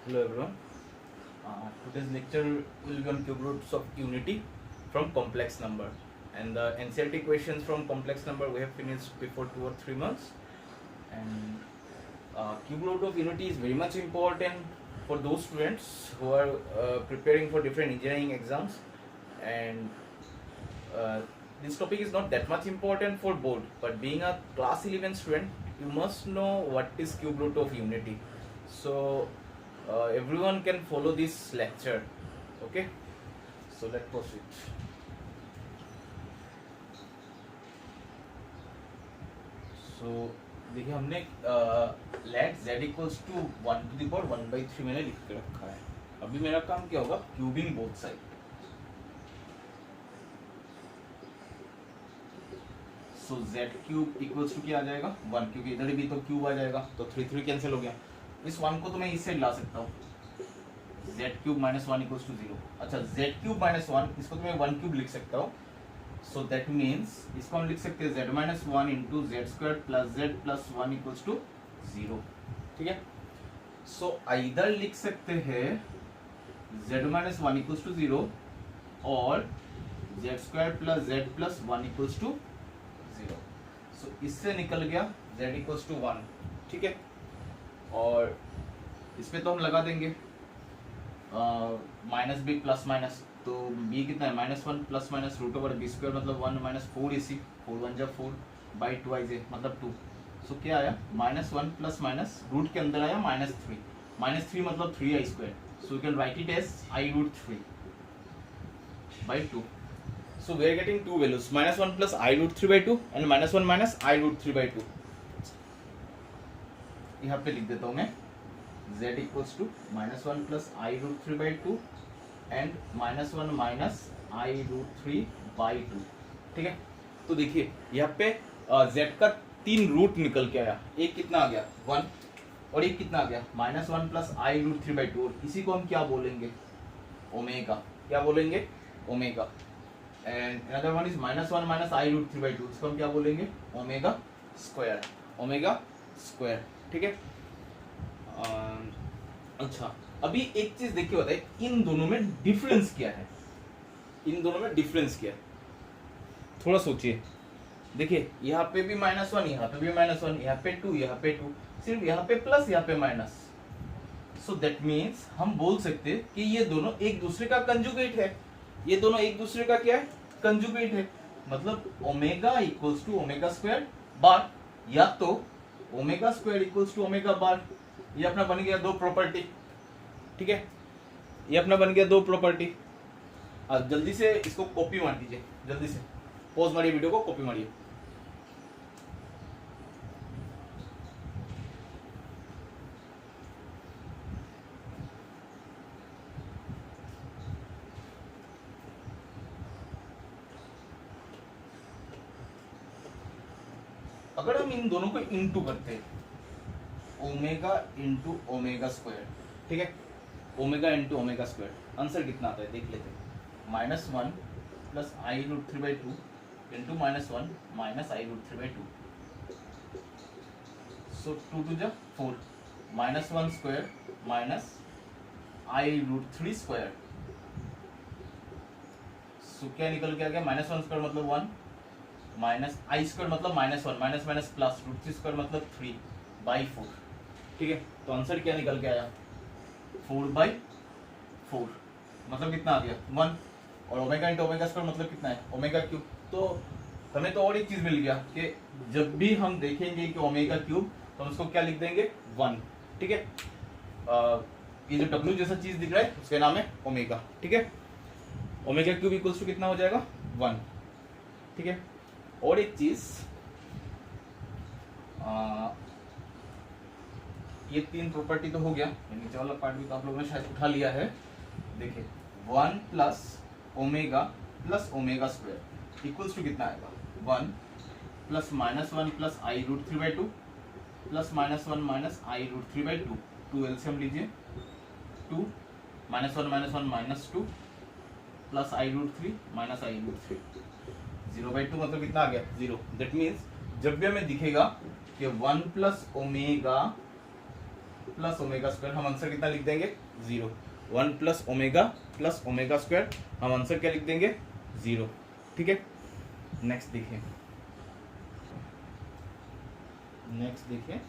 Hello everyone. Today's lecture will be on cube roots of unity from complex number, and the NCERT questions from complex number we have finished before 2 or 3 months. And cube root of unity is very much important for those students who are preparing for different engineering exams, and this topic is not that much important for board, but being a class 11 student, you must know what is cube root of unity. So everyone can follow this lecture. Okay, so let's proceed. So देखिए हमने let z equals to 1 to the power 1/3 मैंने लिख के रखा है. अभी मेरा काम क्या होगा, cubing both side. So z cube equals to क्या आ जाएगा 1, क्योंकि इधर भी तो क्यूब आ जाएगा, तो 3 कैंसिल हो गया. इस 1 को तो मैं इस साइड ला सकता हूँ, z cube minus 1 equals to 0. अच्छा, z क्यूब माइनस 1, इसको तो मैं 1 क्यूब लिख सकता हूँ. सो दैट मीन्स इसको हम लिख सकते हैं z minus 1 into Z square plus z plus 1 equals to 0. ठीक है, सो आइदर लिख सकते हैं z माइनस 1 इक्वल्स टू 0 और Z square plus z plus 1 equals to 0. So इससे निकल गया z इक्वल्स टू 1. ठीक है, और इसमें तो हम लगा देंगे माइनस बी प्लस माइनस, तो b कितना है -1 plus minus root over B square मतलब 1 माइनस 4 ac 4 1 जा 4 बाई 2 i j मतलब 2. सो क्या आया -1 प्लस माइनस रूट के अंदर आया -3 मतलब 3 i square. So you can write it as i root 3 by 2. So we are getting two values, -1 plus i root 3 by 2 and -1 minus i root 3 by 2. यहाँ पे लिख देता हूँ मैं z equals to -1 plus i root 3 by 2 and -1 minus i root 3 by 2. ठीक है, तो देखिए यहाँ पे z का 3 रूट निकल के आया. एक कितना आ गया 1 और एक कितना आ गया -1 प्लस i रूट 3 बाई 2. और इसी को हम क्या बोलेंगे, ओमेगा. क्या बोलेंगे, omega. And another one is -1 minus i root 3 by 2, इसको हम क्या बोलेंगे, ओमेगा स्क्वायर. Omega square. ठीक है. अच्छा, अभी एक चीज देखिए बताइए, इन दोनों में डिफरेंस क्या है. इन दोनों में डिफरेंस क्या है, थोड़ा सोचिए. देखिए यहाँ पे भी -1, यहाँ पे भी -1, यहाँ पे 2, यहाँ पे 2, सिर्फ यहाँ पे प्लस, यहाँ पे माइनस. सो दैट मीन्स हम बोल सकते हैं कि ये दोनों एक दूसरे का कंजुगेट है. ये दोनों एक दूसरे का क्या है, कंजुगेट है. मतलब omega equals to omega square bar, या तो omega square equals to omega bar. ये अपना बन गया दो प्रॉपर्टी. ठीक है, ये अपना बन गया दो प्रॉपर्टी. जल्दी से इसको कॉपी मार दीजिए, जल्दी से पॉज मारिए, वीडियो को कॉपी मारिए. अगर हम इन दोनों को इंटू करते हैं, ओमेगा इंटू ओमेगा स्क्वायर. ठीक है, omega into omega square, answer कितना आता है देख लेते हैं. -1 plus i root 3 by 2 into -1 minus i root 3 by 2. So 2 2 जा 4, -1 square minus i root 3 square. So क्या निकल के आ गया, -1 स्क्वायर मतलब 1 माइनस i स्क्वायर मतलब -1 minus minus plus root 3 square मतलब 3 बाई 4. ठीक है, तो आंसर क्या निकल के आया 4 बाई 4 मतलब कितना आ गया 1. और ओमेगा इंटू ओमेगा स्क्वायर मतलब कितना है, ओमेगा क्यूब. तो हमें तो और एक चीज मिल गया कि जब भी हम देखेंगे कि ओमेगा क्यूब, तो हम उसको क्या लिख देंगे 1. ठीक है, ये जो डब्ल्यू जैसा चीज दिख रहा है उसका नाम है ओमेगा. ठीक है, ओमेगा क्यूब इक्वल्स टू कितना हो जाएगा 1. ठीक है, और एक चीज, ये 3 प्रॉपर्टी तो हो गया, नीचे वाला पार्ट भी तो आप लोगों ने शायद उठा लिया है. देखिए 1 plus omega plus omega square equals to कितना आएगा 1 plus -1 plus i root 3 by 2 plus -1 minus i root 3 by 2. 2 LCM लीजिए, 2 -1 -2 plus i root 3 minus i root 3. 0/2 मतलब कितना आ गया 0. दैट मीन्स जब भी हमें दिखेगा कि 1 plus omega plus omega square, हम आंसर कितना लिख देंगे 0। 1 प्लस ओमेगा स्क्वायर, हम आंसर क्या लिख देंगे 0। ठीक है, नेक्स्ट देखिए,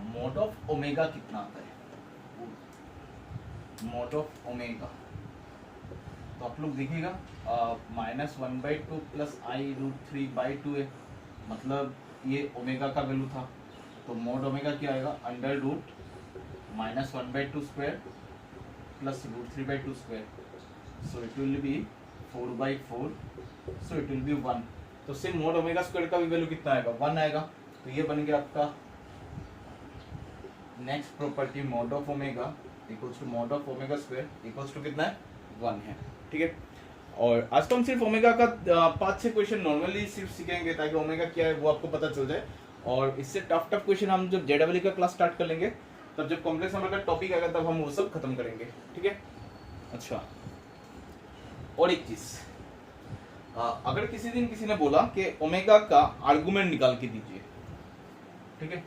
मोड ऑफ ओमेगा कितना आता है, मोड ऑफ ओमेगा, तो आप लोग देखिएगा -1/2 प्लस i√3/2 है, मतलब ये ओमेगा का वैल्यू था, तो मोड ओमेगा क्या आएगा √ -1/2 square plus √3/2 square, so it will be 4/4, so it will be 1। तो सेम मोड ओमेगा स्क्वायर का भी वैल्यू कितना आएगा 1 आएगा, तो ये बन गया आपका next property, mod of omega equals to mod of omega square equals to कितना है 1 है। ठीक है, और आज तो हम सिर्फ ओमेगा का 5-6 क्वेश्चन नॉर्मली सिर्फ सीखेंगे ताकि ओमेगा क्या है वो आपको पता चल जाए, और इससे टफ क्वेश्चन हम जब जेडब्ल्यू का क्लास स्टार्ट कर लेंगे, तब जब कॉम्प्लेक्स नंबर का टॉपिक आएगा तब हम वो सब खत्म करेंगे। ठीक है, अच्छा और एक चीज, अगर किसी दिन किसी ने बोला कि ओमेगा का आर्गुमेंट निकाल के दीजिए, ठीक है,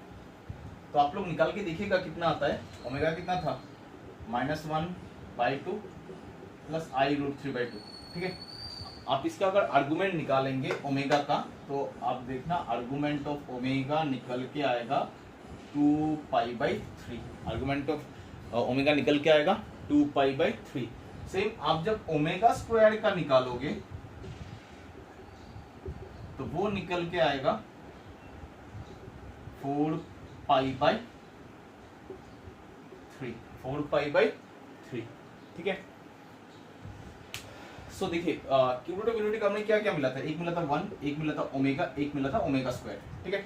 तो आप लोग निकाल के देखिएगा कितना आता है। ओमेगा कितना था -1/2 प्लस i√3/2। ठीक है, आप इसका अगर आर्गुमेंट निकालेंगे ओमेगा का, तो आप देखना आर्गुमेंट ऑफ ओमेगा निकल के आएगा 2π/3। आर्गुमेंट ऑफ ओमेगा निकल के आएगा 2π/3। सेम आप जब ओमेगा स्क्वायर का निकालोगे तो वो निकल के आएगा 4π/3। 4π/3। ठीक है, सो देखिए क्यूबिक यूनिटी का हमने क्या क्या मिला था, एक मिला था 1, एक मिला था ओमेगा, एक मिला था ओमेगा स्क्वायर। ठीक है,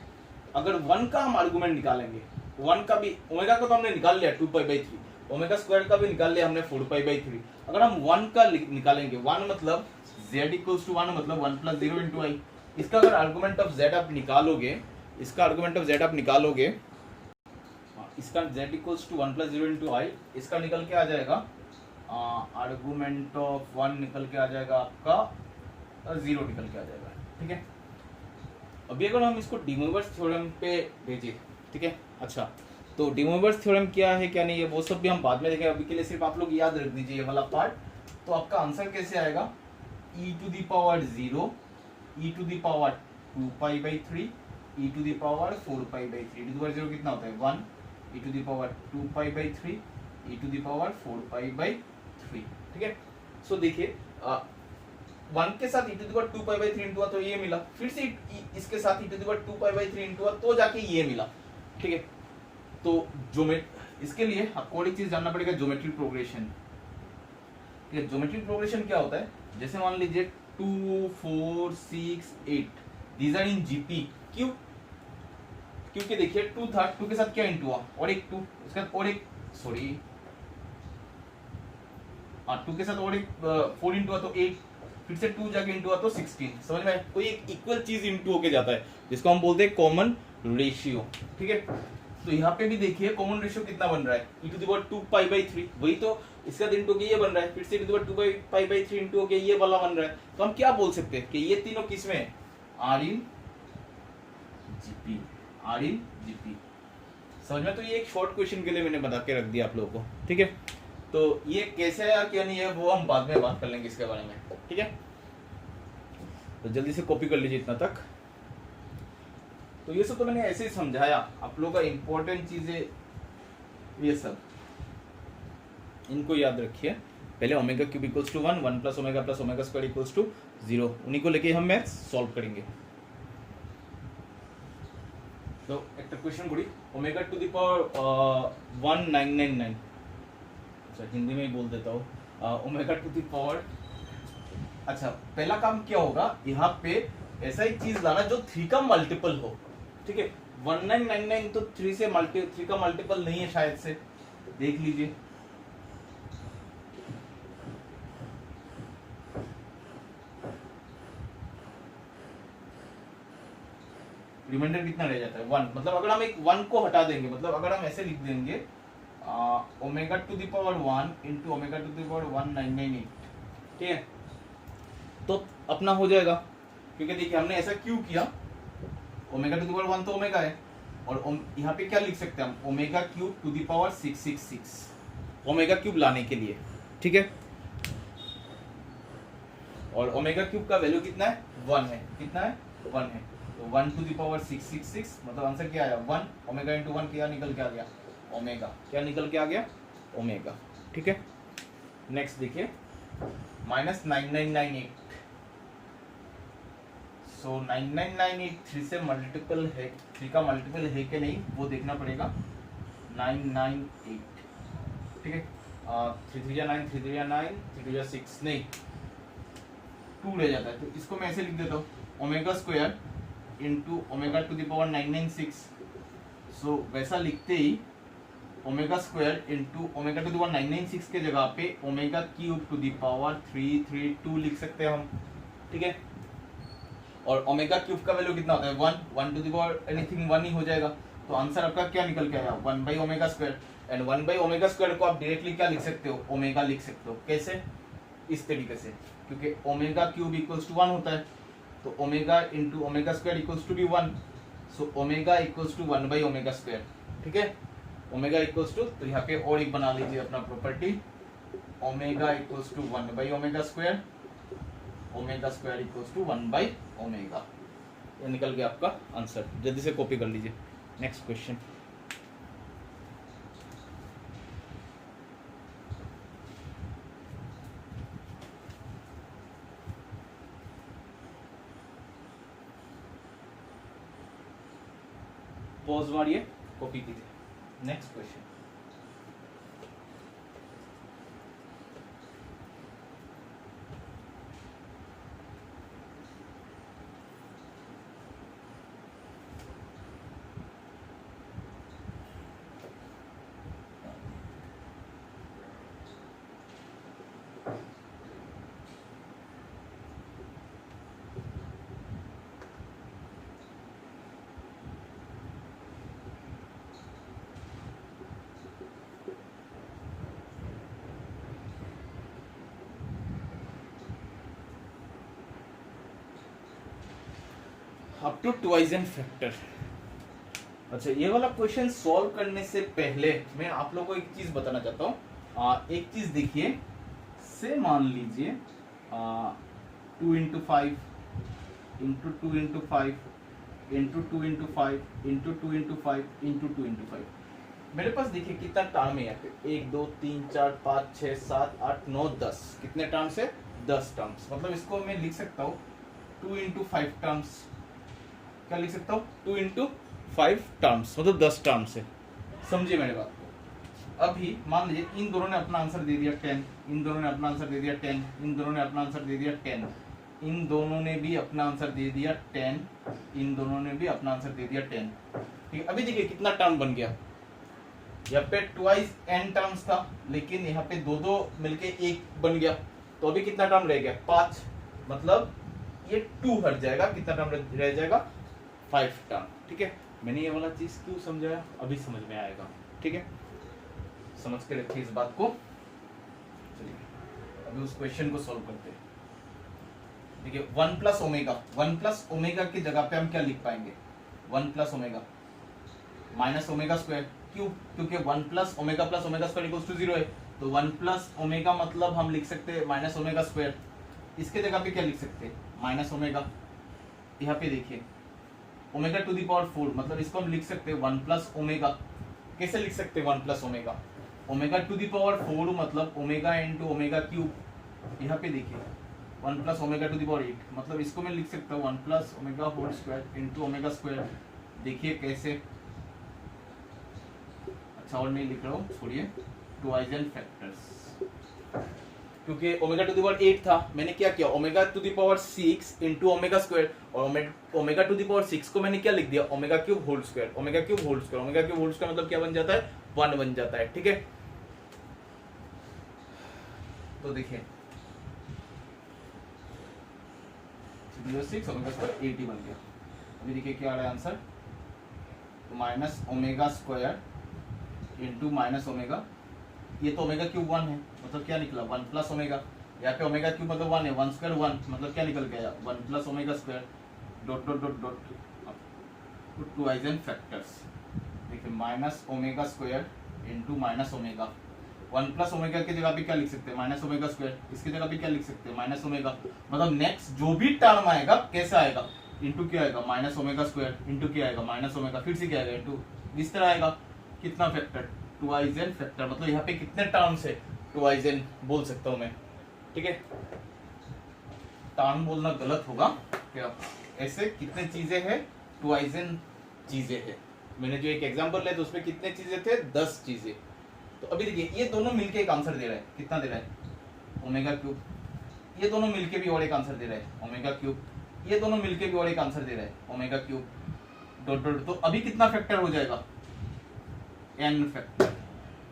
अगर 1 का हम आर्गुमेंट निकालेंगे, 1 का भी, ओमेगा का तो हमने निकाल लिया 2π/3, ओमेगा स्क्वायर का भी निकाल लिया हमने 4π/3। अगर हम 1 का निकालेंगे, 1 मतलब z = 1 मतलब 1 + 0 × i, इसका अगर आर्गुमेंट ऑफ z आप निकालोगे, इसका आर्गुमेंट ऑफ z आप निकालोगे, इसका z = 1 + 0 × i, इसका निकल के आ जाएगा आर्गुमेंट ऑफ 1 निकल के आ जाएगा आपका 0 निकल के आ जाएगा। ठीक है, अभी अगर हम इसको डी मोइवर्स थ्योरम पे भेजिए, ठीक है, अच्छा तो डी मोइवर्स थ्योरम क्या है क्या नहीं है वो सब भी हम बाद में देखेंगे, अभी के लिए सिर्फ आप लोग याद रख दीजिए ये वाला पार्ट। तो आपका आंसर कैसे आएगा e⁻0 e⁻2π/3 e⁻4π/3, e⁻0 कितना होता है 1, e⁻2π/3 e⁻4π/3। ठीक है, सो देखिए 1 के साथ e⁻2π/3 हुआ तो ये मिला, फिर से इसके साथ e⁻2π/3 हुआ तो जाके ये मिला। ठीक है, तो इसके लिए आपको और एक चीज जानना पड़ेगा, ज्योमेट्री प्रोग्रेशन। ठीक है, ज्योमेट्री प्रोग्रेशन क्या होता है, जैसे मान लीजिए 2, 4, 6, 8 दीज आर इन जीपी। क्यों, क्योंकि देखिए 2 था, 2 के साथ क्या इंटू हुआ और एक 2, उसके साथ और एक, सॉरी 2 के साथ और एक 4 इंटू हुआ तो 8, फिर से 2 जाके इंटू हुआ तो 16। समझ में, कोई एक इक्वल चीज इंटू होके जाता है जिसको हम बोलते हैं कॉमन रेशियो। ठीक है, तो यहाँ पे भी देखिए कॉमन रेशियो कितना बन रहा है e⁻2π/3, वही तो इसका इंटू के ये बन रहा है, फिर से e⁻2π/3 इंटू के ये वाला बन रहा है। तो हम क्या बोल सकते हैं कि ये तीनों किसमें are in GP, are in GP. समझ में, तो ये एक शॉर्ट क्वेश्चन के लिए मैंने बता के रख दिया आप लोगों को। ठीक है, तो ये कैसे है क्या नहीं है वो हम बाद में बात कर लेंगे इसके बारे में। ठीक है, तो जल्दी से कॉपी कर लीजिए इतना तक। तो ये सब तो मैंने ऐसे ही समझाया, आप लोगों का इंपॉर्टेंट चीजें ये सब इनको याद रखिए। पहले omega cube = 1, 1 + omega + omega square = 0, उन्हीं को लेके हम मैथ्स सॉल्व करेंगे। तो एक क्वेश्चन करी ओमेगा टू द पावर 1999, अच्छा हिंदी में ही बोल देता हूँ, ओमेगा टू द पावर। अच्छा पहला काम क्या होगा, यहाँ पे ऐसा एक चीज लाना जो 3 का मल्टीपल हो। ठीक है, 1999 तो 3 का मल्टीपल नहीं है शायद से, देख लीजिए। रिमाइंडर कितना रह जाता है 1, मतलब अगर हम एक 1 को हटा देंगे, मतलब अगर हम ऐसे लिख देंगे omega to the power 1 into omega to the power 1998, ठीक है, तो अपना हो जाएगा। क्योंकि देखिए हमने ऐसा क्यों किया, ओमेगा टू द पावर 1 तो ओमेगा है, और यहाँ पे क्या लिख सकते हैं हम, omega cube to the power 666, omega cube लाने के लिए, ठीक है। और ओमेगा क्यूब का वैल्यू कितना है, 1 है, कितना है, 1 है। तो 1 टू द पावर 666 मतलब आंसर क्या आया, 1। ओमेगा इंटू 1 क्या निकल के आ गया, ओमेगा, क्या निकल के आ गया, ओमेगा, ठीक है। नेक्स्ट देखिए -9998, सो 9998 3 से मल्टीपल है, 3 का मल्टीपल है कि नहीं वो देखना पड़ेगा। 998, ठीक है। 3 3 9, 3 3 9, 3 2 6, नहीं 2 रह जाता है, तो इसको मैं ऐसे लिख देता हूँ, omega square into omega to the power 996। So वैसा लिखते ही omega square into omega to the power 996 के जगह पे omega cube to the power 332 लिख सकते हैं हम, ठीक है। और ओमेगा क्यूब का वैल्यू कितना होता है, 1 टू द पावर एनीथिंग 1 ही हो जाएगा। तो आंसर आपका क्या निकल के आया, 1 by omega square. And 1 by omega square को आप डायरेक्टली क्या लिख सकते हो, ओमेगा लिख सकते हो। कैसे, इस तरीके से, क्योंकि ओमेगा क्यूब इक्वल्स टू 1 होता है, तो omega into omega square equals to भी 1। So omega equals to 1 by omega square, ठीक है। ओमेगा इक्वल्स टू, तो यहाँ पे और एक बना लीजिए अपना property, omega equals to 1 by omega square, omega square equals to 1 by omega. ये निकल गया आपका आंसर, जल्दी से कॉपी कर लीजिए। नेक्स्ट क्वेश्चन, पॉज मारिए, कॉपी कीजिए। Next question, up to twice n factor. अच्छा, ये वाला क्वेश्चन सॉल्व करने से पहले मैं आप लोगों को एक चीज बताना चाहता हूँ। एक चीज देखिए, से मान लीजिए 2 into 5 into 2 into 5 into 2 into 5 into 2 into 5 into 2 into 5। मेरे पास देखिए कितना टर्म है यहाँ पे, 1 2 3 4 5 6 7 8 9 10। कितने टर्म्स है, 10 टर्म्स। मतलब इसको मैं लिख सकता हूँ 2 इंटू 5 टर्म्स। क्या लिख सकता हूँ, 2 इंटू 5 टर्म्स, मतलब 10 टर्म्स है। समझिए मेरे बात को। अभी मान लीजिए इन दोनों ने अपना आंसर दे दिया 10, इन दोनों ने अपना आंसर दे दिया 10, इन दोनों ने अपना आंसर दे दिया 10, इन दोनों ने भी अपना आंसर दे दिया 10, इन दोनों ने भी अपना आंसर दे दिया 10। ठीक है, अभी देखिए कितना टर्म बन गया। यहाँ पे ट्वाइस n टर्म्स था, लेकिन यहाँ पे दो दो मिलके एक बन गया, तो अभी कितना टर्म रह गया, 5। मतलब ये 2 हट जाएगा, कितना टर्म रह जाएगा, 5 टर्म। ठीक है, मैंने ये वाला चीज क्यों समझाया, अभी समझ में आएगा। ठीक है, समझ के रखिए इस बात को। चलिए अभी उस क्वेश्चन को सॉल्व करते हैं। देखिए 1 प्लस ओमेगा, 1 प्लस ओमेगा की जगह पे हम क्या लिख पाएंगे, 1 plus omega minus omega square. क्यों, क्योंकि 1 plus omega square equals to 0 है, तो 1 प्लस ओमेगा मतलब हम लिख सकते हैं माइनस ओमेगा स्क्वायर। इसके जगह पे क्या लिख सकते हैं, माइनस ओमेगा। यहाँ पे देखिए ओमेगा टू दी पावर 4, मतलब इसको हम लिख सकते हैं 1 प्लस ओमेगा। कैसे लिख सकते हैं 1 plus omega, omega to the power 4 मतलब ओमेगा इंटू ओमेगा क्यूब। यहाँ पे देखिए 1 plus omega to the power 8, मतलब इसको मैं लिख सकता हूँ 1 plus omega whole square into omega square. देखिए कैसे, अच्छा और नहीं लिख रहा हूँ, छोड़िए, ट्वाइजेंट फैक्टर्स। क्योंकि ओमेगा टू दी पावर 8 था, मैंने क्या किया, omega to the power 6 into omega square, और ओमेगा टू दी पावर 6 को मैंने क्या लिख दिया, omega cube whole square. Omega cube whole square, omega cube whole square मतलब क्या बन जाता है, 1 बन जाता है। ठीक है, तो देखिए 6 ओमेगा स्क्वायर 80 बन गया। अभी देखिए क्या आ रहा है answer, minus omega square into minus omega, ये तो ओमेगा क्यूब 1 है, मतलब क्या निकला 1 प्लस ओमेगा। यहाँ पे ओमेगा क्यूब मतलब 1 है, 1 स्क्वायर 1, मतलब क्या निकल गया 1 plus omega square dot dot dot dot twice n factors. देखिए minus omega square into minus omega, 1 plus omega की जगह पे क्या लिख सकते हैं माइनस ओमेगा स्क्वायर, इसकी जगह पे क्या लिख सकते हैं माइनस ओमेगा, मतलब नेक्स्ट जो भी टर्म आएगा कैसा आएगा इंटू क्या आएगा माइनस ओमेगा स्क्वायर इंटू क्या आएगा माइनस ओमेगा, फिर से क्या आएगा इंटू, इस तरह आएगा। कितना फैक्टर, ट्वाइस एन फैक्टर, मतलब यहाँ पे कितने टर्म्स है ट्वाइस एन बोल सकता हूँ मैं, ठीक है। टर्म बोलना गलत होगा क्या, ऐसे कितने चीजें हैं ट्वाइस एन चीजें हैं। मैंने जो एक एग्जांपल लिया तो उसमें कितने चीजें थे 10 चीजें। तो अभी देखिए ये दोनों मिलके एक आंसर दे रहा है, कितना दे रहा है ओमेगा क्यूब, ये दोनों मिलके भी और एक आंसर दे रहा है ओमेगा क्यूब, ये दोनों मिलके भी और एक आंसर दे रहा है ओमेगा क्यूब डॉट डॉट। तो अभी कितना फैक्टर हो जाएगा n फैक्टर,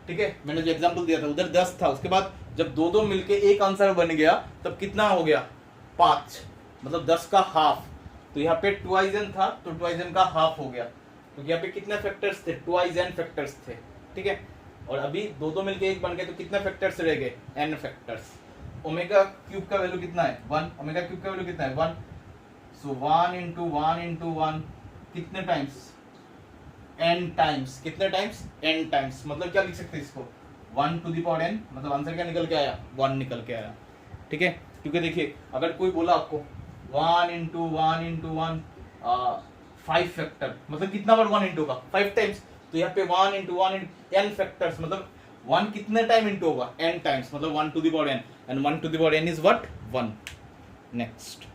ठीक है। मैंने जो एग्जांपल दिया था उधर 10 था, उसके बाद जब दो दो मिलके एक आंसर बन गया तब कितना हो गया 5, मतलब 10 का हाफ। तो यहाँ पे ट्वाइस n था तो ट्वाइस n का हाफ हो गया, क्योंकि यहाँ पे कितने फैक्टर्स थे ट्वाइस n फैक्टर्स थे, ठीक है। और अभी दो दो मिलके एक बन गए तो कितने फैक्टर्स रह गए n फैक्टर्स। ओमेगा क्यूब का वैल्यू कितना है 1, ओमेगा क्यूब का वैल्यू कितना है 1, सो 1 इंटू 1 इंटू 1 कितने टाइम्स n टाइम्स, कितने टाइम्स n टाइम्स, मतलब क्या लिख सकते हैं इसको 1 टू द पावर n, मतलब आंसर क्या निकल के आया 1 निकल के आया, ठीक है। क्योंकि देखिए अगर कोई बोला आपको 1 इंटू 1 इंटू 1 5 फैक्टर, मतलब कितना बार 1 इंटू होगा 5 टाइम्स, तो यहाँ पे 1 इंटू 1 n फैक्टर्स, मतलब 1 कितने टाइम इंटू होगा n टाइम्स, मतलब 1 to the power n, and 1 to the power n is what 1। Next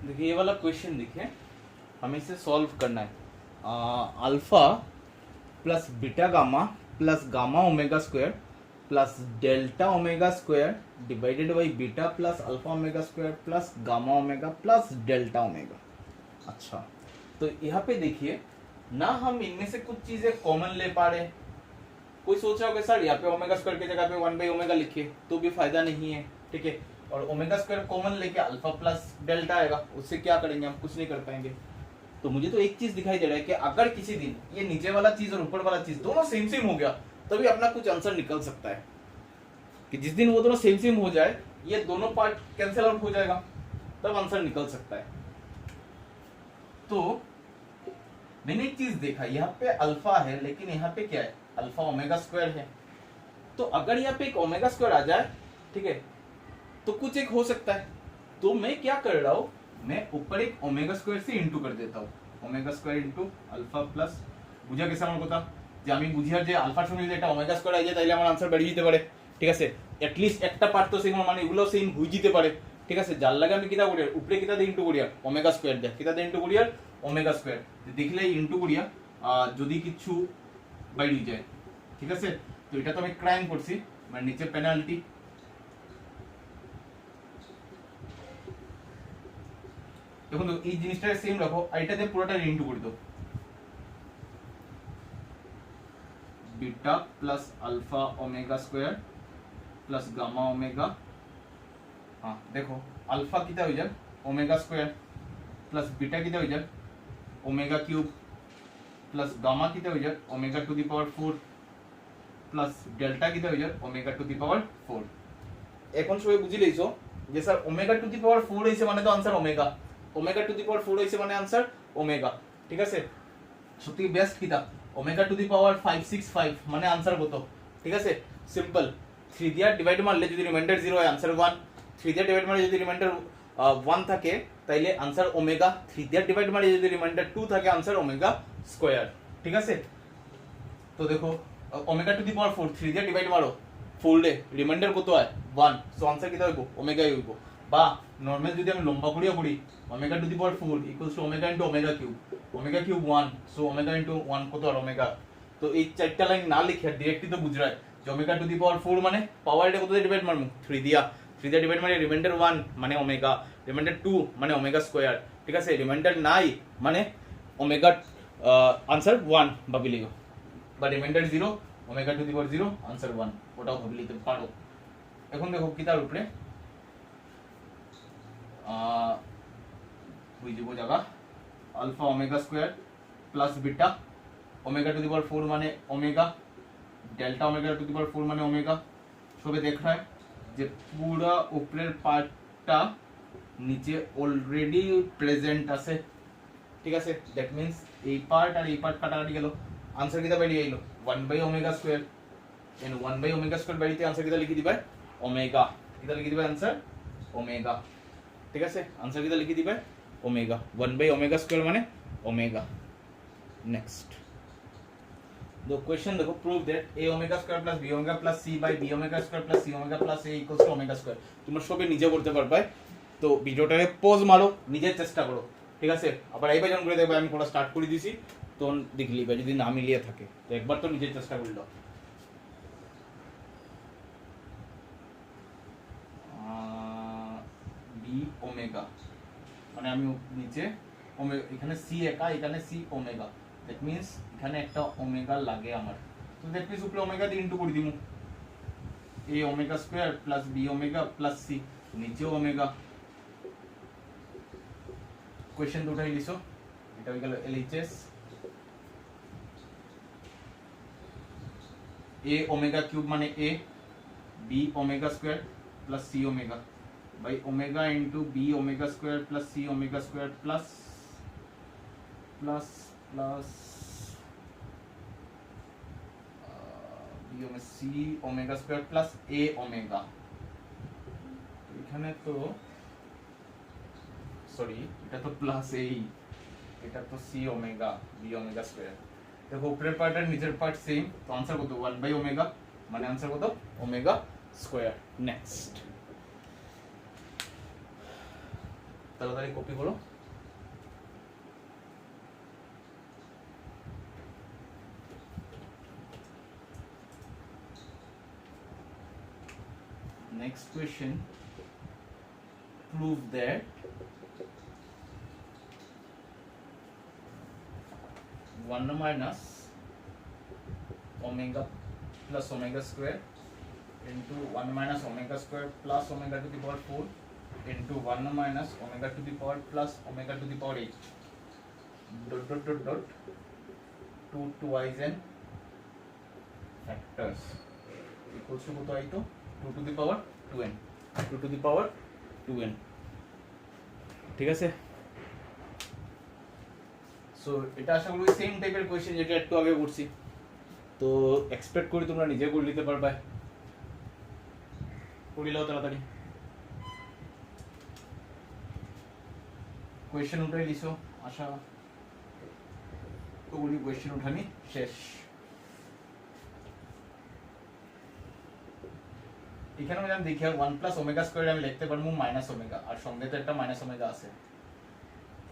देखिए ये वाला क्वेश्चन देखिए, हमें इसे सॉल्व करना है। Alpha plus beta gamma plus gamma omega square plus delta omega square divided by beta plus alpha omega square plus gamma omega plus delta omega. अच्छा तो यहाँ पे देखिए ना हम इनमें से कुछ चीजें कॉमन ले पा रहे हैं। कोई सोच रहा होगा सर यहाँ पे ओमेगा स्क्वायर की जगह पे 1 बाई ओमेगा लिखिए, तो भी फायदा नहीं है, ठीक है। और ओमेगा स्क्वायर कॉमन लेके अल्फा प्लस डेल्टा आएगा, उससे क्या करेंगे हम, कुछ नहीं कर पाएंगे। तो मुझे तो एक चीज दिखाई दे रहा है कि अगर किसी दिन ये नीचे वाला चीज और ऊपर वाला चीज दोनों सेम सेम हो गया तभी अपना कुछ आंसर निकल सकता है। कि जिस दिन वो दोनों सेम सेम हो जाए, ये दोनों पार्ट कैंसिल आउट हो जाएगा, तब आंसर निकल सकता है। तो मैंने एक चीज देखा, यहाँ पे अल्फा है लेकिन यहाँ पे क्या है अल्फा ओमेगा स्क्वायर है। तो अगर यहाँ पे एक ओमेगा स्क्वायर आ जाए, ठीक है, तो कुछ एक हो सकता है। तो मैं क्या कर रहा हूं, मैं ऊपर एक ओमेगा स्क्वायर से इंटू कर देता हूं, omega square into alpha plus বুঝা গেছে আমার কথা যে আমি বুঝিয়ার যে আলফার সঙ্গে যদি একটা ওমেগা স্কয়ার আই যায় তাইলে আমার আনসার বেরিয়ে যেতে পারে, ঠিক আছে। এট লিস্ট একটা পার্ট তো সেম মানে এগুলো সেম হই যেতে পারে, ঠিক আছে। যার লাগে আমি কিটা করি উপরে কিটা দিয়ে ইনটু করি আর ওমেগা স্কয়ার দেয়, কিটা দিয়ে ইনটু করি আর ওমেগা স্কয়ার দেখলে ইনটু করি যদি কিছু বাইরে যায়, ঠিক আছে। তো এটা তো আমি ক্রাইম করছি, মানে নিচে পেনাল্টি, দেখুন তো এই জিনিসটা সেম রাখো আর এটাতে পুরোটা ইনটু করে দাও, beta plus alpha omega square plus gamma omega. हाँ देखो अल्फा कितना हो जाए ओमेगा स्क्वायर प्लस बीटा कितना हो जाए ओमेगा क्यूब प्लस गामा कितना हो जाए omega to the power 4 plus delta कितना हो जाए ओमेगा टू द पावर 4। এখন সবাই বুঝি লইছো যে sir omega to the power 4 হইছে মানে তো answer omega, omega to the power 4 হইছে মানে आंसर ওমেগা, ঠিক আছে। সবথেকে বেস্ট কিটা ওমেগা টু দি পাওয়ার 565 মানে आंसर কত, ঠিক আছে। সিম্পল 3 দিয়া ডিভাইড মারলে যদি রিমাইন্ডার 0 হয় आंसर 1, 3 দিয়া ডিভাইড মারলে যদি রিমাইন্ডার 1 থাকে তাইলে आंसर ওমেগা, 3 দিয়া ডিভাইড মারলে যদি রিমাইন্ডার 2 থাকে आंसर ওমেগা স্কয়ার, ঠিক আছে। তো দেখো ওমেগা টু দি পাওয়ার 4 3 দিয়া ডিভাইড মারো 4 রে রিমাইন্ডার কত হয় 1, সো आंसर কিটা হইব ওমেগাই হইব। বা নরমাল যদি আমি লম্বা করিয়া করি omega to the power 4 equals to omega into omega cube, omega cube 1, so omega into 1 কত আর ওমেগা। তো এই চারটা লাইন না লিখে डायरेक्टली তো বুঝ रहा है যে ওমেগা টু দি পাওয়ার 4 মানে পাওয়ারটা কত দিয়ে ডিভাইড মারমু 3 দিয়া, 3 দিয়া ডিভাইড মানে রিমাইন্ডার 1 মানে ওমেগা, রিমাইন্ডার 2 মানে ওমেগা স্কয়ার, ঠিক আছে। রিমাইন্ডার নাই মানে ওমেগা आंसर 1 ভাবি লিখো, বা reminder 0 omega to the power 0 answer 1 ওটাও ভাবি লিখতে পারো। এখন দেখো কি তার উপরে বুঝ যাব জায়গা alpha omega square plus beta omega to the power 4 माने omega, delta omega to the power 4 माने ओमेगा। সবে দেখ रहा है যে পুরো উপরের পার্টটা নিচে অলরেডি প্রেজেন্ট আছে, ঠিক আছে। দ্যাট মিন্স এই পার্ট আর এই পার্ট কাটাকাটি গেল, आंसर कितना बैठी आइलो 1 by omega square and 1 by omega square बैठीते आंसर कितना लिखी दिबा ओमेगा कितना लिखी दिबा आंसर ओमेगा ठीक আছে आंसर कितना लिखी दिबा ओमेगा 1 by ओमेगा स्क्वायर माने ओमेगा नेक्स्ट the question देखो prove that a omega square plus b omega plus c by b omega square plus c omega plus a equals to omega square তোমরা সবে নিজে করতে পারবে তো ভিডিওটারে pause মারো নিজে চেষ্টা করো ঠিক আছে আবার এইবার যখন করে দেখবে আমি পড়া স্টার্ট করে দিছি তো দেখলি বা যদি না মিলিয়ে থাকে তো একবার তো নিজে চেষ্টা করে দাও বি ওমেগা মানে আমি নিচে এখানে সি একা এখানে সি ওমেগা দ্যাট মিন্স এখানে একটা ওমেগা লাগে আমার তো দ্যাট মিন্স উপরে ওমেগা দিয়ে ইনটু করে দিমু a omega square plus b omega plus c নিচে ওমেগা কোশ্চেন দুটাই লিখো এটা হয়ে গেল LHS a ওমেগা কিউব মানে a b omega square plus c omega by omega into b omega square plus c omega square plus b omega c omega square plus a omega এখানে তো sorry এটা তো plus a এটা তো c omega b omega square দেখো উপরের part আর নিচের part same তো आंसर কত 1 by omega মানে आंसर কত omega square নেক্সট তাড়াতাড়ি কপি করো next question prove that one minus omega plus omega square into 1 minus omega square plus omega to the power 4 into 1 minus omega to the power plus omega to the power 8 dot dot dot dot 2 twice n factors equals to কত আইতো 2 to the power 2n 2 to the power 2n ঠিক আছে so এটা আশা করি same টাইপের question যেটা একটু আগে করছি তো এক্সপেক্ট করি তোমরা নিজে করে নিতে পারবে করে নাও তাড়াতাড়ি কোয়েশ্চেন উঠাই লিখো আশা ওগুলি কোয়েশ্চেন উঠানি শেষ এখানে আমি দেখি 1 প্লাস ওমেগা স্কয়ার আমি লিখতে পারবো মাইনাস ওমেগা আর সঙ্গে তো একটা মাইনাস ওমেগা আছে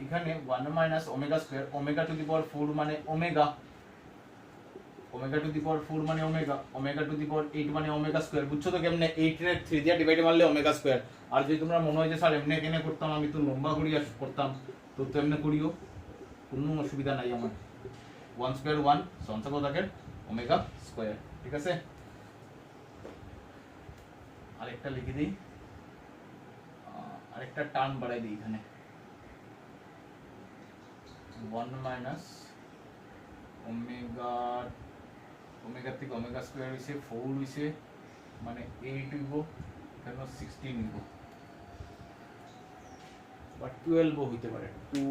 এখানে 1 minus omega square omega to the power 4 মানে omega omega to the power 4 মানে omega omega to the power 8 মানে ওমেগা স্কয়ার বুঝছো তো কেমনে 8 এর 3 দিয়ে ডিভাইড মারলে ওমেগা স্কয়ার আর যদি তোমরা মনে হয় যে স্যার এমনি কেন করতাম আমি তো লম্বা করিয়া করতাম তো এমনি করিও কোনো অসুবিধা নাই আমার 1 স্কয়ার 1 সংখ্যা কত থাকে ওমেগা স্কয়ার ঠিক আছে আরেকটা লিখে দেই আরেকটা টার্ম বাড়াই দিই এখানে 1 মাইনাস ওমেগা ওমেগা থেকে ওমেগা স্কয়ার হইছে 4 হইছে মানে 8 হইব এখানে 16 হইব বা 12 হইতে পারে 2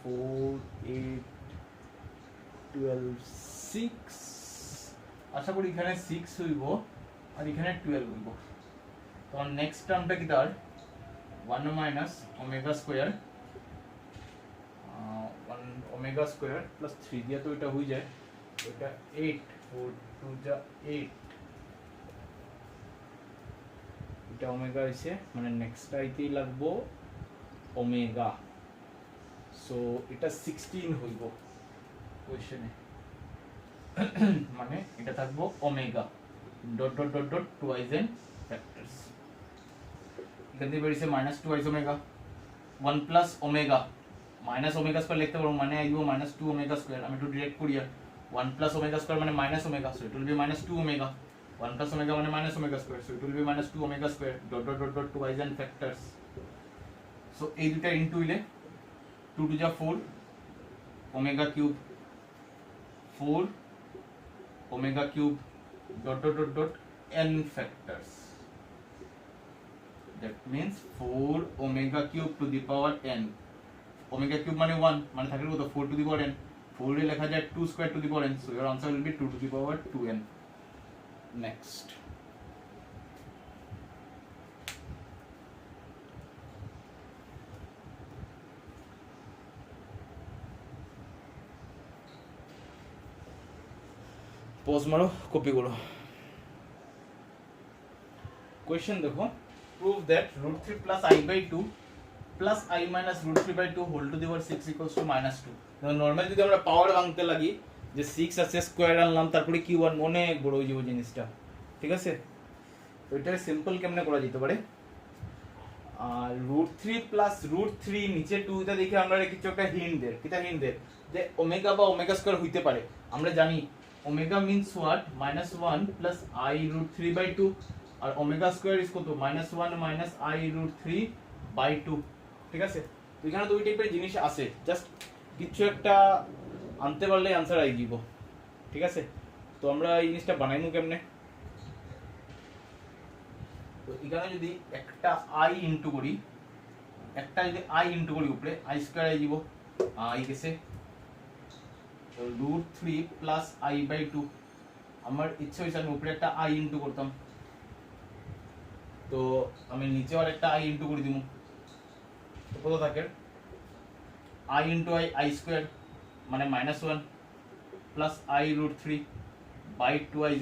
4 8 12 6 আশা করি এখানে 6 হইব আর এখানে 12 হইব তো নেক্সট টার্মটা কি তার 1 minus omega square 1 omega square plus 3 দিয়ে তো এটা হই যায় এটা 8 4 2 যা 8 এটা ওমেগা হইছে মানে নেক্সট আইতেই লাগবো ওমেগা সো এটা 16 হইব কোশ্চেনে মানে এটা থাকবো omega dot dot dot dot twice n factors এখান থেকে বেরিয়েছে minus twice omega 1 plus omega minus omega square লিখতে পারবো মানে আইবো মাইনাস 2 ওমেগা স্কয়ার আমি একটু ডিরেক্ট করি 1 প্লাস ওমেগা স্কয়ার মানে minus omega so it will be minus 2 omega 1 plus omega মানে minus omega square so it will be minus 2 omega square dot dot dot dot twice n factors so এই দুটো into হইলে 2 টু যা 4 omega cube 4 omega cube dot dot dot dot n factors that means 4 omega cube to the power n omega cube মানে 1 মানে থাকে কত 4 to the power n 4 এ লেখা যায় 2 square to the power n, so your answer will be 2 to the power 2n. Next, pause मारो, copy करो. Question देखो, prove that root 3 plus I by 2 plus I minus root 3 by 2 whole to the power 6 equals to minus 2. Normal যদি আমরা পাওয়ার ভাঙতে লাগি যে 6 আছে square আনলাম তারপরে q1 অনেক বড় হয়ে যাবে জিনিসটা, ঠিক আছে? তো এটা সিম্পল কেমনে করা যেতে পারে? আর √3 প্লাস √3 নিচে 2 টা দেখে আমরা কিছু একটা হিন্ট দেব, কিটা হিন্ট দেব যে ওমেগা বা ওমেগা স্কয়ার হইতে পারে। আমরা জানি omega means what, -1 plus I √3 by 2 আর ওমেগা স্কয়ার ইজ কত, -1 মাইনাস I √3 by 2, ঠিক আছে? তো এখানে দুই টাইপের জিনিস আছে, জাস্ট কিছু একটা আনতে পারলে आंसर আই যাব, ঠিক আছে? তো আমরা এই জিনিসটা বানাইমু কেমনে? তো এখানে যদি একটা I ইনটু করি, একটা যদি I ইনটু করি উপরে I স্কয়ার আই যাব, I গেছে √3 প্লাস I by 2, আমার ইচ্ছা হইছে আমি উপরে একটা I ইনটু করতাম, তো আমি নিচে আর একটা I ইনটু করে দিমু, তো কত থাকে I ইনটু I স্কয়ার মানে -1 প্লাস I √3 বাই 2 I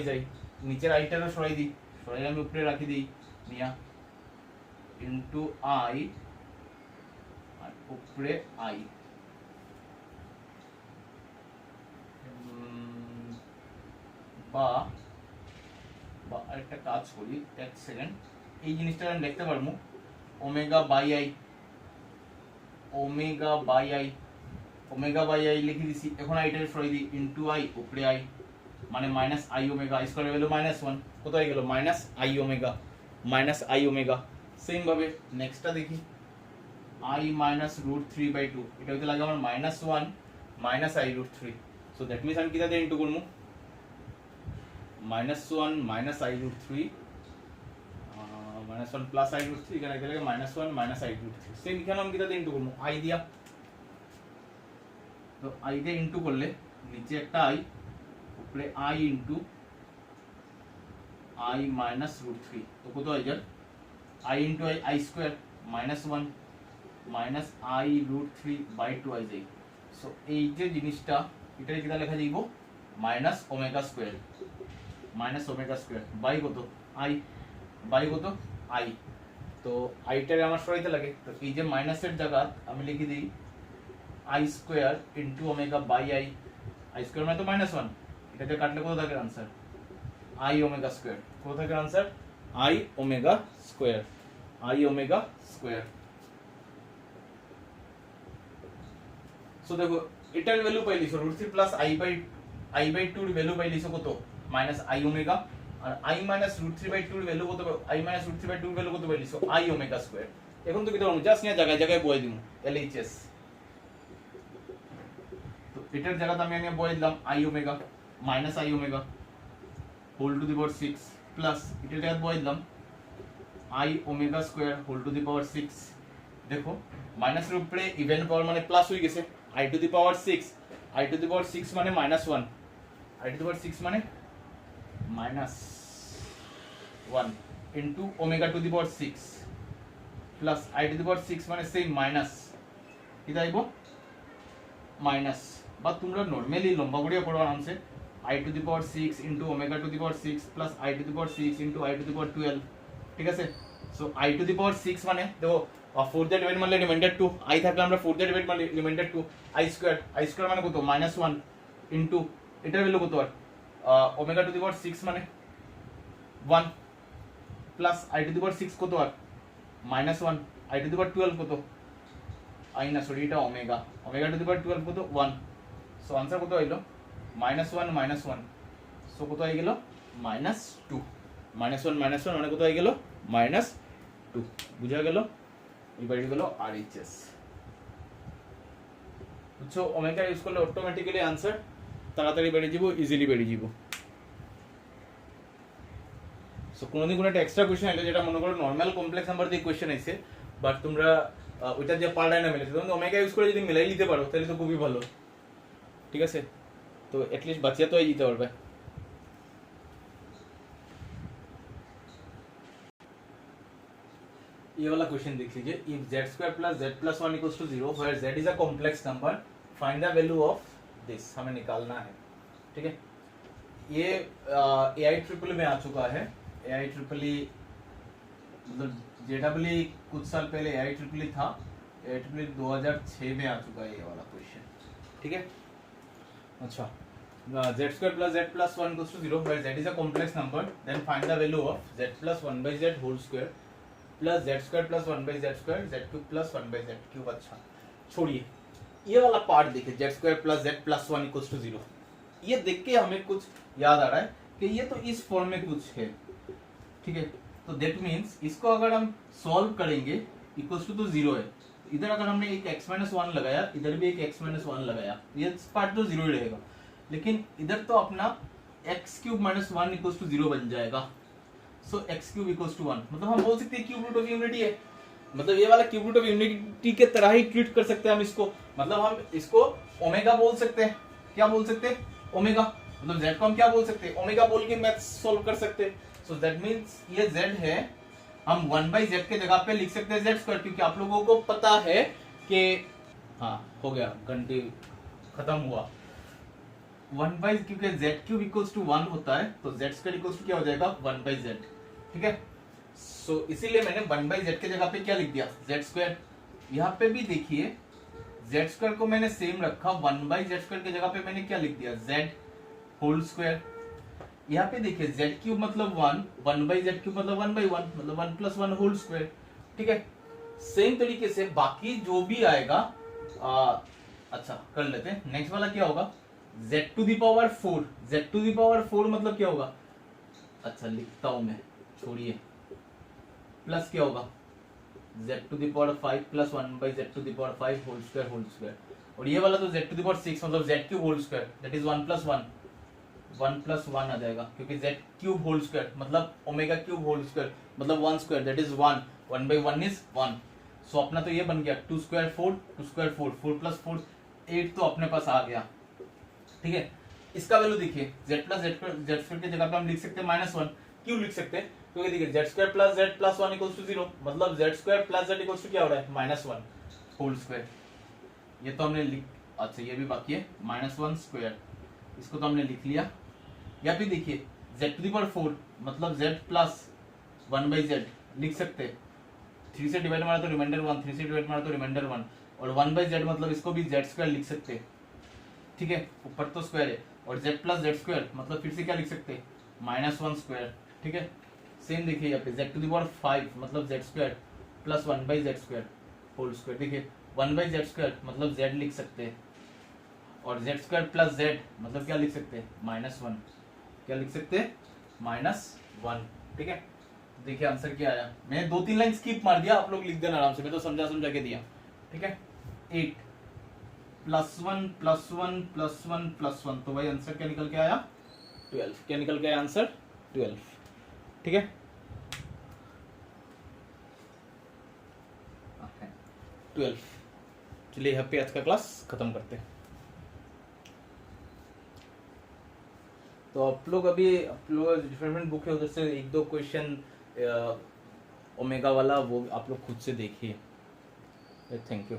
যায়, নিচের আইটারও সরাই দিই, সরাই আমি উপরে রাখি দিই নিয়া ইনটু I আর উপরে I, বা একটা কাজ করি, এক সেকেন্ড, এই জিনিসটা আমি লিখতে পারবো ওমেগা বাই I লিখে দিছি, এখন আইটারে সরাই দিই ইনটু I উপরে I মানে minus I omega, I square value -1, কত হয়ে গেল -I ওমেগা। সেম ভাবে নেক্সটটা দেখি I minus √3 by 2, এটা হইতে লাগে আমার -1 minus I √3, so that means আমি কিটা দিয়ে ইনটু করব, -1 মাইনাস I √3 -1 প্লাস I √3, এখানে হইতে লাগে -1 মাইনাস I √3, সেম এখানে আমি কিটা দিয়ে ইনটু করব, I দিয়া, তো I দিয়ে ইনটু করলে নিচে একটা I উপরে I ইনটু I মাইনাস √3, তো কত হয়ে যায় I into I square -1 minus I √3 by 2 I যায়, সো এই যে জিনিসটা এটা কিটা লেখা যাইবো মাইনাস ওমেগা স্কয়ার বাই কত I, তো আইটারে আমার সরাইতে লাগে, তো এই যে মাইনাসের জায়গা আমি লিখে দিই I square into omega by I square মানে তো -1, এটাতে কাটলে কত থাকে आंसर I ওমেগা স্কয়ার, কত থাকে answer I omega square. So দেখো এটার ভ্যালু পাইলিছো √3 প্লাস I by 2 এর ভ্যালু পাইলিছো কত -I ওমেগা, আর I √3 by 2 এর ভ্যালু কত, I √3 by 2 এর ভ্যালু কত পাইলিছো I ওমেগা স্কয়ার। এখন তো কি করব, জাস্ট নিয়ে জায়গায় জায়গায় বসাই দিমু LHS, তো এটার জায়গাতে আমি নিয়ে বসাই দিলাম I omega whole to the power 6 plus এটার জায়গায় বসাই দিলাম I omega square whole to the power 6, দেখো মাইনাস এর উপরে ইভেন পাওয়ার মানে প্লাস হয়ে গেছে, I টু দি পাওয়ার 6 মানে -1, I টু দি পাওয়ার 6 মানে -1 into omega to the power 6 plus I to the power 6 মানে সেম মাইনাস, কি দাইবো মাইনাস, বা তোমরা নরমালি লম্বা করিয়া পড়বা আরামসে I to the power 6 into omega to the power 6 plus I to the power 6 into I to the power 12, ঠিক আছে? So I to the power 6 মানে দেখো 4 দিয়ে ডিভাইড করলে রিমাইন্ডার 2, I থাকলে আমরা 4 দিয়ে ডিভাইড করলে রিমাইন্ডার 2, I স্কয়ার মানে কত -1 ইনটু এটার ভ্যালু কত আর ওমেগা টু দি পাওয়ার 6 মানে 1 plus I to the power 6 কত আর -1, I টু দি পাওয়ার 12 কত I না সরি এটা ওমেগা টু দি পাওয়ার 12 কত 1, সো आंसर কত হইলো -1, সো কত হয়ে গেল -2, -1 মানে কত হয়ে গেল -2, বুঝা গেল? এবার গেল RHS, বুঝছো? ওমেগা ইউজ করলে অটোমেটিক্যালি आंसर তাড়াতাড়ি বেরিয়ে যাব, ইজিলি বেরিয়ে যাব। সো কোনোদিন কোনো একটা এক্সট্রা কোশ্চেন আইলে যেটা মনে করো নরমাল কমপ্লেক্স নাম্বার দিয়ে কোশ্চেন আইছে, বাট তোমরা ওইটা যে পাল্টায় না মিলেছে তখন ওমেগা ইউজ করে যদি মিলাই নিতে পারো তাহলে তো খুবই ভালো, ঠিক আছে? তো এটলিস্ট বাঁচিয়ে তো দিতে পারবে। ये वाला क्वेश्चन देख लीजिए, if z square plus z plus 1 equals to 0 where z is a complex number find the value of this, हमें निकालना है, ठीक है? ये एआई ट्रिपल में आ चुका है, एआई ट्रिपल मतलब जेडब्ल्यू कुछ साल पहले एआई ट्रिपल था, एआई ट्रिपल 2006 में आ चुका है ये वाला क्वेश्चन, ठीक है? अच्छा, z square plus z plus 1 equals to 0 where z is a complex number then find the value of z plus 1 by z whole square plus z square plus 1 by z square z cube plus 1 by z cube. अच्छा छोड़िए, ये वाला part देखिए, z square plus z plus 1 equals to 0, ये देख के हमें कुछ याद आ रहा है कि ये तो इस फॉर्म में कुछ है, ठीक है? तो दैट मीन्स इसको अगर हम सॉल्व करेंगे इक्वल्स टू 0 है, इधर अगर हमने एक x माइनस 1 लगाया, इधर भी एक x माइनस 1 लगाया, ये पार्ट तो 0 ही रहेगा, लेकिन इधर तो अपना x cube minus 1 equals to 0 बन जाएगा। So x cube equals to 1, मतलब हम बोल सकते हैं क्यूब रूट ऑफ यूनिटी है, मतलब ये वाला क्यूब रूट ऑफ यूनिटी के तरह ही ट्रीट कर सकते हैं हम इसको, मतलब हम इसको ओमेगा बोल सकते हैं, क्या बोल सकते हैं? ओमेगा, मतलब z को हम क्या बोल सकते हैं? ओमेगा बोल के मैथ सॉल्व कर सकते हैं। सो दैट मींस ये z है, हम 1/z के जगह पे लिख सकते हैं z स्क्वायर, क्योंकि आप लोगों को पता है कि हाँ हो गया, घंटे खत्म हुआ, 1 क्योंकि z क्यूब इक्वल्स टू 1 होता है तो z स्क्वायर इक्वल्स टू क्या हो जाएगा? 1/z, ठीक है? सो इसीलिए मैंने 1/z के जगह पे क्या लिख दिया? z square. यहाँ पे भी देखिए z स्क्वायर को मैंने सेम रखा, 1/z स्क्वायर के जगह पे मैंने क्या लिख दिया? z whole square. यहाँ पे देखिए z क्यूब मतलब 1, 1/z क्यूब मतलब 1/1, मतलब 1 प्लस 1 होल स्क्वायर, ठीक है? सेम तरीके से बाकी जो भी आएगा अच्छा कर लेते हैं। नेक्स्ट वाला क्या होगा? z to the power 4, z to the power 4 मतलब क्या होगा? अच्छा लिखता हूं मैं, छोड़िए, प्लस क्या होगा? z to the power 5 plus 1/z to the power 5 whole square, और ये वाला तो z टू दी पावर 6 मतलब z cube whole square, that is 1 plus 1 आ जाएगा, क्योंकि z क्यूब होल स्क्वायर मतलब ओमेगा क्यूब होल स्क्वायर मतलब 1 square, that is 1/1 is 1। So अपना तो ये बन गया 2 स्क्वायर 4, 2 स्क्वायर 4, 4 प्लस 4 8 तो अपने पास आ गया, ठीक है? इसका वैल्यू देखिए, z प्लस z स्क्वायर की जगह पे हम लिख सकते हैं -1, क्यों लिख सकते हैं? क्योंकि देखिए z square plus z plus 1 equals to 0, मतलब z square plus z equals to क्या हो रहा है? -1 होल स्क्वायर। ये तो हमने लिख, अच्छा ये भी बाकी है, -1 स्क्वायर, इसको तो हमने लिख लिया। या फिर देखिए z टू दी पावर 4 मतलब z प्लस 1/z लिख सकते हैं, 3 से डिवाइड मारा तो रिमाइंडर 1, 3 से डिवाइड मारा तो रिमाइंडर 1, और 1/z मतलब इसको भी z स्क्वायर लिख सकते हैं, ठीक है? ऊपर तो स्क्वायर है, और z प्लस z स्क्वायर मतलब फिर से क्या लिख सकते हैं? -1 स्क्वायर, ठीक है? सेम देखिए यहाँ पे z टू दी पावर 5 मतलब z square plus 1/z square whole square, देखिए 1/z स्क्वायर मतलब z लिख सकते हैं, और z स्क्वायर प्लस z मतलब क्या लिख सकते हैं? -1, क्या लिख सकते हैं? -1, ठीक है? देखिए आंसर क्या आया, मैंने 2-3 लाइन स्किप मार दिया, आप लोग लिख देना आराम से, मैं तो समझा के दिया, ठीक है? 8 +1 +1 +1 +1, तो भाई आंसर क्या निकल के आया? 12, क्या निकल के आया आंसर? 12, ठीक है? 12। चलिए यहाँ पे आज का क्लास खत्म करते हैं। तो आप लोग डिफरेंट बुक है, उधर से 1-2 क्वेश्चन ओमेगा वाला वो आप लोग खुद से देखिए। Thank you.